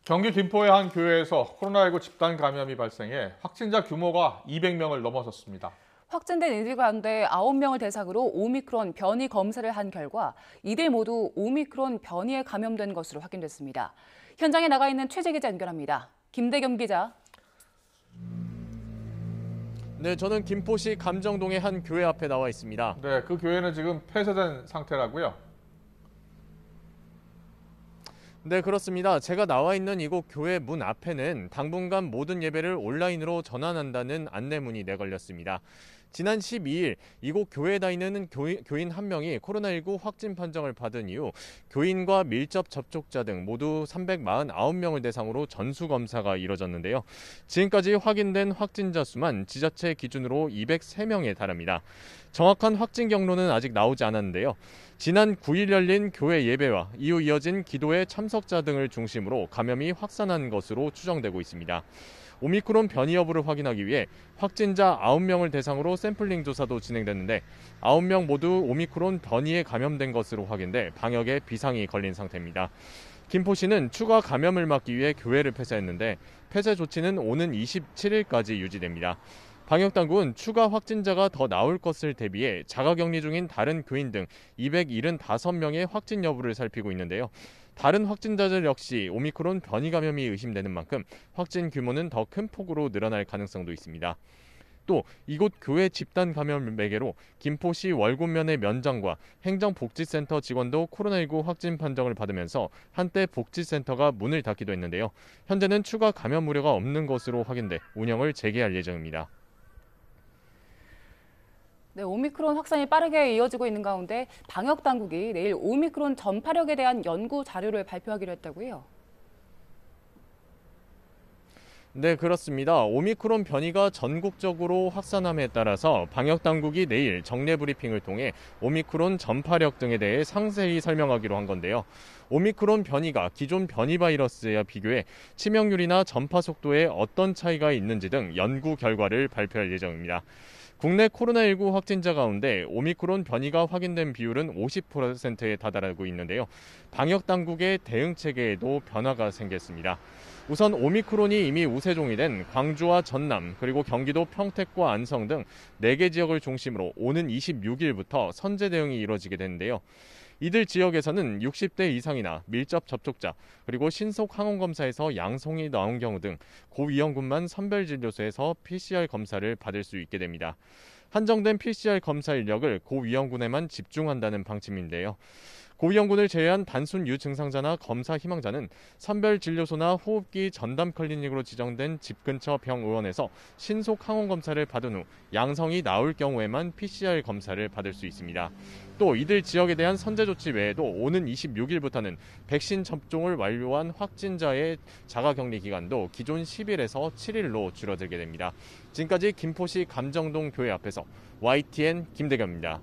경기 김포의 한 교회에서 코로나19 집단 감염이 발생해 확진자 규모가 200명을 넘어섰습니다. 확진된 이들 가운데 9명을 대상으로 오미크론 변이 검사를 한 결과 이들 모두 오미크론 변이에 감염된 것으로 확인됐습니다. 현장에 나가 있는 최재 기자 연결합니다. 김대겸 기자. 네, 저는 김포시 감정동의 한 교회 앞에 나와 있습니다. 네, 그 교회는 지금 폐쇄된 상태라고요. 네, 그렇습니다. 제가 나와 있는 이곳 교회 문 앞에는 당분간 모든 예배를 온라인으로 전환한다는 안내문이 내걸렸습니다. 지난 12일 이곳 교회에 다니는 교인 한 명이 코로나19 확진 판정을 받은 이후 교인과 밀접 접촉자 등 모두 349명을 대상으로 전수검사가 이뤄졌는데요. 지금까지 확인된 확진자 수만 지자체 기준으로 203명에 달합니다. 정확한 확진 경로는 아직 나오지 않았는데요. 지난 9일 열린 교회 예배와 이후 이어진 기도회 참석자 등을 중심으로 감염이 확산한 것으로 추정되고 있습니다. 오미크론 변이 여부를 확인하기 위해 확진자 9명을 대상으로 샘플링 조사도 진행됐는데 9명 모두 오미크론 변이에 감염된 것으로 확인돼 방역에 비상이 걸린 상태입니다. 김포시는 추가 감염을 막기 위해 교회를 폐쇄했는데 폐쇄 조치는 오는 27일까지 유지됩니다. 방역당국은 추가 확진자가 더 나올 것을 대비해 자가격리 중인 다른 교인 등 275명의 확진 여부를 살피고 있는데요. 다른 확진자들 역시 오미크론 변이 감염이 의심되는 만큼 확진 규모는 더 큰 폭으로 늘어날 가능성도 있습니다. 또 이곳 교회 집단 감염을 매개로 김포시 월곶면의 면장과 행정복지센터 직원도 코로나19 확진 판정을 받으면서 한때 복지센터가 문을 닫기도 했는데요. 현재는 추가 감염 우려가 없는 것으로 확인돼 운영을 재개할 예정입니다. 네, 오미크론 확산이 빠르게 이어지고 있는 가운데 방역 당국이 내일 오미크론 전파력에 대한 연구 자료를 발표하기로 했다고요. 네, 그렇습니다. 오미크론 변이가 전국적으로 확산함에 따라서 방역당국이 내일 정례 브리핑을 통해 오미크론 전파력 등에 대해 상세히 설명하기로 한 건데요. 오미크론 변이가 기존 변이 바이러스와 비교해 치명률이나 전파 속도에 어떤 차이가 있는지 등 연구 결과를 발표할 예정입니다. 국내 코로나19 확진자 가운데 오미크론 변이가 확인된 비율은 50%에 다다르고 있는데요. 방역당국의 대응 체계에도 변화가 생겼습니다. 우선 오미크론이 이미 우세종이 된 광주와 전남, 그리고 경기도 평택과 안성 등 4개 지역을 중심으로 오는 26일부터 선제 대응이 이뤄지게 되는데요. 이들 지역에서는 60대 이상이나 밀접 접촉자, 그리고 신속 항원검사에서 양성이 나온 경우 등 고위험군만 선별진료소에서 PCR 검사를 받을 수 있게 됩니다. 한정된 PCR 검사 인력을 고위험군에만 집중한다는 방침인데요. 고위험군을 제외한 단순 유증상자나 검사 희망자는 선별진료소나 호흡기 전담 클리닉으로 지정된 집 근처 병의원에서 신속 항원 검사를 받은 후 양성이 나올 경우에만 PCR 검사를 받을 수 있습니다. 또 이들 지역에 대한 선제 조치 외에도 오는 26일부터는 백신 접종을 완료한 확진자의 자가격리 기간도 기존 10일에서 7일로 줄어들게 됩니다. 지금까지 김포시 감정동 교회 앞에서 YTN 김대겸입니다.